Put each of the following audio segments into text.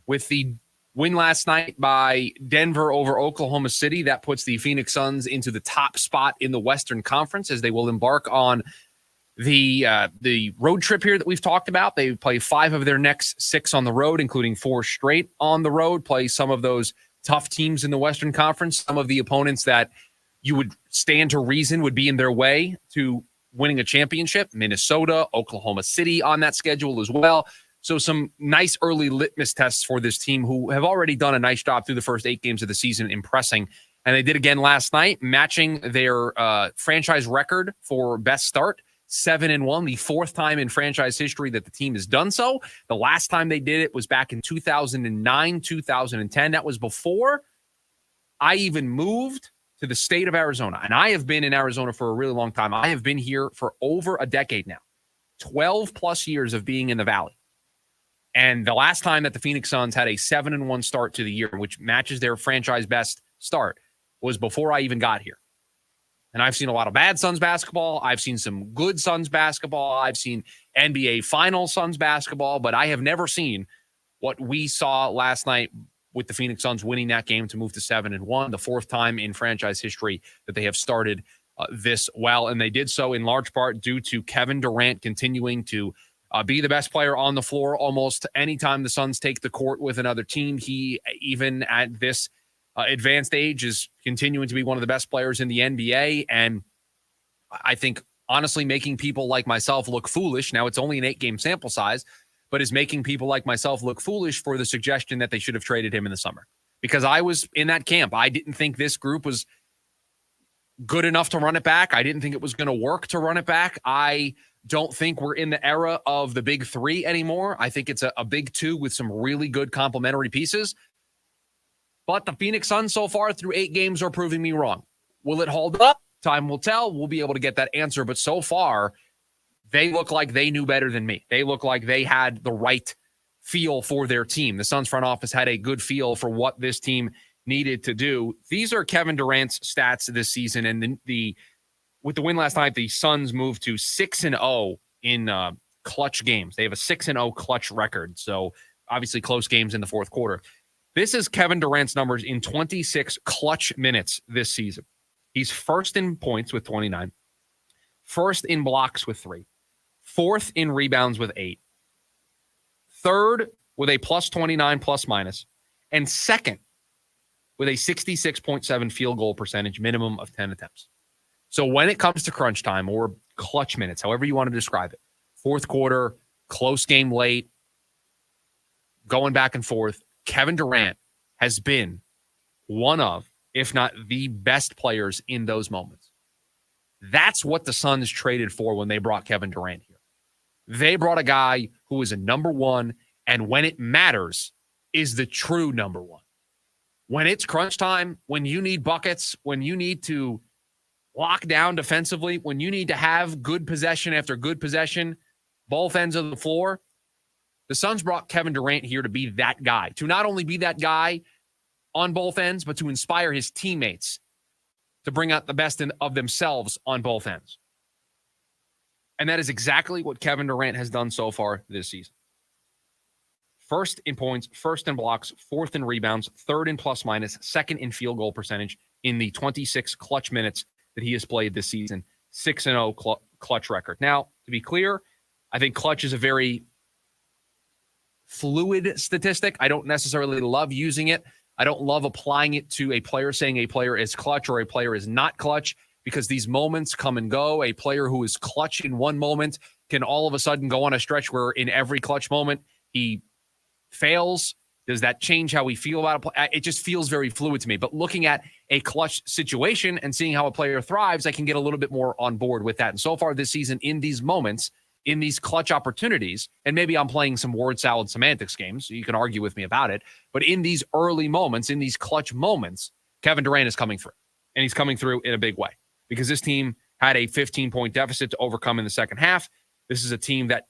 with the win last night by Denver over Oklahoma City. That puts the Phoenix Suns into the top spot in the Western Conference as they will embark on the road trip here that we've talked about. They play 5 of their next 6 on the road, including 4 straight on the road, play some of those tough teams in the Western Conference, some of the opponents that you would stand to reason would be in their way to winning a championship. Minnesota, Oklahoma City on that schedule as well. So some nice early litmus tests for this team who have already done a nice job through the first 8 games of the season, impressing. And they did again last night, matching their franchise record for best start, 7-1, the 4th time in franchise history that the team has done so. The last time they did it was back in 2009, 2010. That was before I even moved to the state of Arizona. And I have been in Arizona for a really long time. I have been here for over a decade now, 12 plus years of being in the Valley. And the last time that the Phoenix Suns had a 7-1 start to the year, which matches their franchise best start, was before I even got here. And I've seen a lot of bad Suns basketball. I've seen some good Suns basketball. I've seen NBA Finals Suns basketball, but I have never seen what we saw last night with the Phoenix Suns winning that game to move to 7-1, the 4th time in franchise history that they have started this well. And they did so in large part due to Kevin Durant continuing to be the best player on the floor almost anytime the Suns take the court with another team. He, even at this advanced age, is continuing to be one of the best players in the NBA. And I think, honestly, making people like myself look foolish. Now, it's only an 8-game sample size, but is making people like myself look foolish for the suggestion that they should have traded him in the summer. Because I was in that camp. I didn't think this group was good enough to run it back. I didn't think it was going to work to run it back. I don't think we're in the era of the big 3 anymore. I think it's a big 2 with some really good complementary pieces. But the Phoenix Suns so far through 8 games are proving me wrong. Will it hold up? Time will tell. We'll be able to get that answer. But so far, they look like they knew better than me. They look like they had the right feel for their team. The Suns front office had a good feel for what this team needed to do. These are Kevin Durant's stats this season. And with the win last night, the Suns moved to 6-0 in clutch games. They have a 6-0 clutch record. So obviously close games in the fourth quarter. This is Kevin Durant's numbers in 26 clutch minutes this season. He's first in points with 29, first in blocks with 3, fourth in rebounds with 8, third with a plus 29 plus minus, and second with a 66.7 field goal percentage, minimum of 10 attempts. So when it comes to crunch time or clutch minutes, however you want to describe it, fourth quarter, close game late, going back and forth, Kevin Durant has been one of, if not the best players in those moments. That's what the Suns traded for when they brought Kevin Durant here. They brought a guy who is a number 1, and when it matters, is the true number 1. When it's crunch time, when you need buckets, when you need to lock down defensively, when you need to have good possession after good possession, both ends of the floor, the Suns brought Kevin Durant here to be that guy, to not only be that guy on both ends, but to inspire his teammates to bring out the best of themselves on both ends. And that is exactly what Kevin Durant has done so far this season. First in points, first in blocks, fourth in rebounds, third in plus minus, second in field goal percentage in the 26 clutch minutes that he has played this season. 6-0 clutch record. Now, to be clear, I think clutch is a very fluid statistic. I don't necessarily love using it. I don't love applying it to a player, saying a player is clutch or a player is not clutch, because these moments come and go. A player who is clutch in one moment can all of a sudden go on a stretch where in every clutch moment he fails. Does that change how we feel about it? It just feels very fluid to me. But looking at a clutch situation and seeing how a player thrives, I can get a little bit more on board with that. And so far this season, in these moments, in these clutch opportunities, and maybe I'm playing some word salad semantics games, so you can argue with me about it, but in these early moments, in these clutch moments, Kevin Durant is coming through. And he's coming through in a big way, because this team had a 15-point deficit to overcome in the second half. This is a team that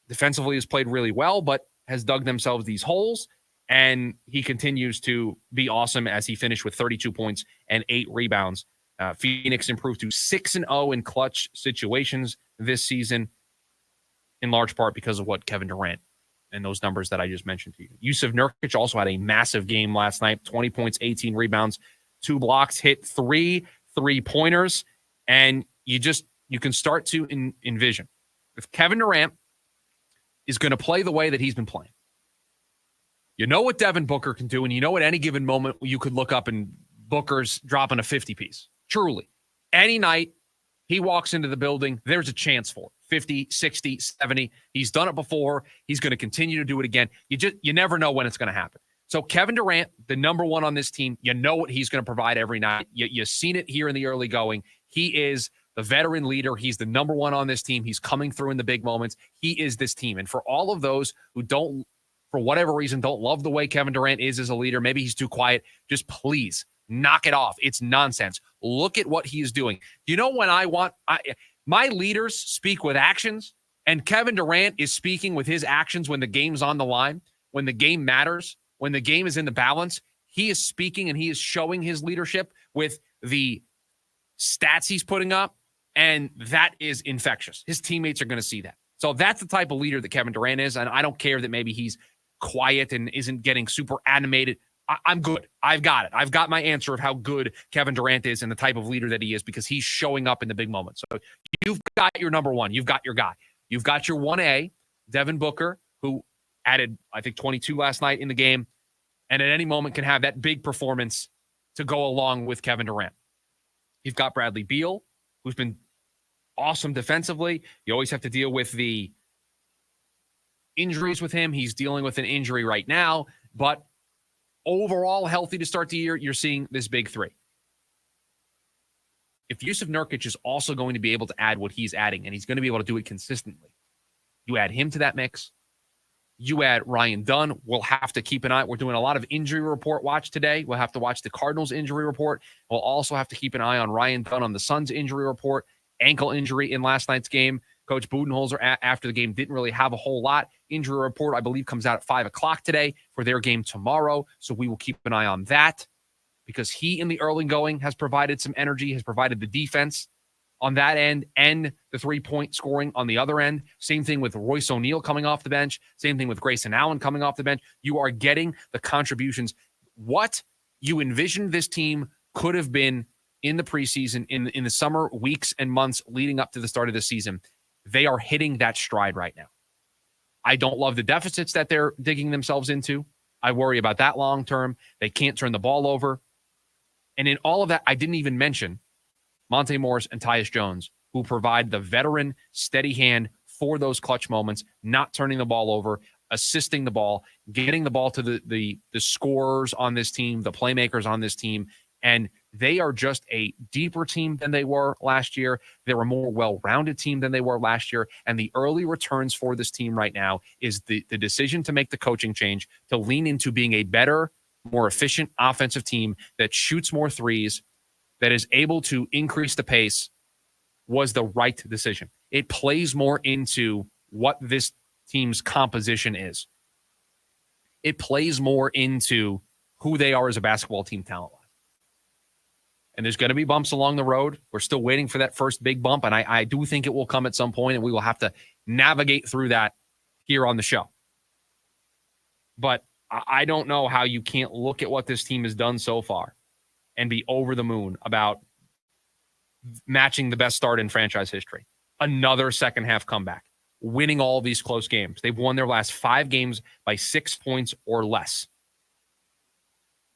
defensively has played really well, but has dug themselves these holes. And he continues to be awesome as he finished with 32 points and 8 rebounds. Phoenix improved to 6-0 in clutch situations this season, in large part because of what Kevin Durant and those numbers that I just mentioned to you. Yusuf Nurkic also had a massive game last night, 20 points, 18 rebounds, 2 blocks, hit 3 3-pointers, and you can start to envision if Kevin Durant is going to play the way that he's been playing. You know what Devin Booker can do, and you know at any given moment you could look up and Booker's dropping a 50-piece. Truly. Any night he walks into the building, there's a chance for it. 50, 60, 70. He's done it before. He's going to continue to do it again. You never know when it's going to happen. So Kevin Durant, the number one on this team, you know what he's going to provide every night. You've seen it here in the early going. He is the veteran leader. He's the number one on this team. He's coming through in the big moments. He is this team. And for all of those who don't, for whatever reason, don't love the way Kevin Durant is as a leader, maybe he's too quiet, just please knock it off. It's nonsense. Look at what he is doing. You know when my leaders speak with actions, and Kevin Durant is speaking with his actions when the game's on the line, when the game matters, when the game is in the balance. He is speaking and he is showing his leadership with the stats he's putting up, and that is infectious. His teammates are going to see that. So that's the type of leader that Kevin Durant is, and I don't care that maybe he's quiet and isn't getting super animated. I'm good. I've got it. I've got my answer of how good Kevin Durant is and the type of leader that he is because he's showing up in the big moments. So you've got your number one. You've got your guy. You've got your 1A, Devin Booker, who added, I think, 22 last night in the game, and at any moment can have that big performance to go along with Kevin Durant. You've got Bradley Beal, who's been awesome defensively. You always have to deal with the injuries with him. He's dealing with an injury right now, but overall healthy to start the year. You're seeing this big three. If Yusuf Nurkic is also going to be able to add what he's adding, and he's going to be able to do it consistently, you add him to that mix. You add Ryan Dunn. We'll have to keep an eye. We're doing a lot of injury report watch today. We'll have to watch the Cardinals injury report. We'll also have to keep an eye on Ryan Dunn on the Suns injury report. Ankle injury in last night's game. Coach Budenholzer after the game didn't really have a whole lot. Injury report, I believe, comes out at 5 o'clock today for their game tomorrow. So we will keep an eye on that because he in the early going has provided some energy, has provided the defense on that end and the 3-point scoring on the other end. Same thing with Royce O'Neal coming off the bench. Same thing with Grayson Allen coming off the bench. You are getting the contributions. What you envisioned this team could have been in the preseason, in the summer weeks and months leading up to the start of the season, they are hitting that stride right now. I don't love the deficits that they're digging themselves into. I worry about that long term. They can't turn the ball over. And in all of that, I didn't even mention Monte Morris and Tyus Jones, who provide the veteran steady hand for those clutch moments, not turning the ball over, assisting the ball, getting the ball to the scorers on this team, the playmakers on this team. And they are just a deeper team than they were last year. They're a more well-rounded team than they were last year. And the early returns for this team right now is the decision to make the coaching change, to lean into being a better, more efficient offensive team that shoots more threes, that is able to increase the pace, was the right decision. It plays more into what this team's composition is. It plays more into who they are as a basketball team talent-wise. And there's going to be bumps along the road. We're still waiting for that first big bump, and I do think it will come at some point, and we will have to navigate through that here on the show. But I don't know how you can't look at what this team has done so far and be over the moon about matching the best start in franchise history. Another second-half comeback, winning all these close games. They've won their last 5 games by 6 points or less.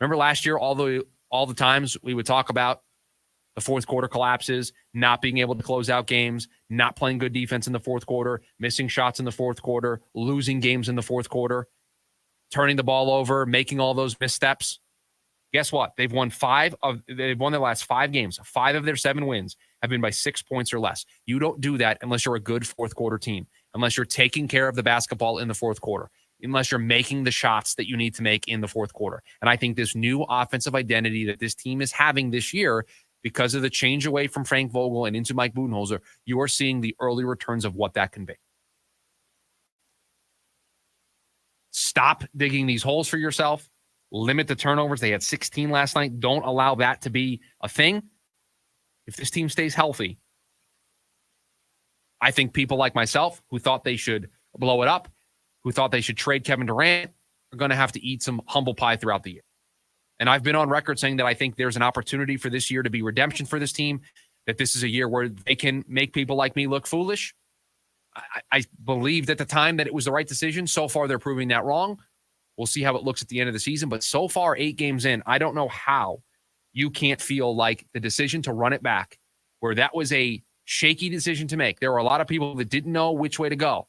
Remember last year, all the times we would talk about the fourth quarter collapses, not being able to close out games, not playing good defense in the fourth quarter, missing shots in the fourth quarter, losing games in the fourth quarter, turning the ball over, making all those missteps. Guess what? They've won their last 5 games. 5 of their 7 wins have been by 6 points or less. You don't do that unless you're a good fourth quarter team, unless you're taking care of the basketball in the fourth quarter, unless you're making the shots that you need to make in the fourth quarter. And I think this new offensive identity that this team is having this year, because of the change away from Frank Vogel and into Mike Budenholzer, you are seeing the early returns of what that can be. Stop digging these holes for yourself. Limit the turnovers. They had 16 last night. Don't allow that to be a thing. If this team stays healthy, I think people like myself who thought they should blow it up, who thought they should trade Kevin Durant are going to have to eat some humble pie throughout the year. And I've been on record saying that I think there's an opportunity for this year to be redemption for this team, that this is a year where they can make people like me look foolish. I believed at the time that it was the right decision. So far, they're proving that wrong. We'll see how it looks at the end of the season. But so far, 8 games in, I don't know how you can't feel like the decision to run it back, where that was a shaky decision to make. There were a lot of people that didn't know which way to go.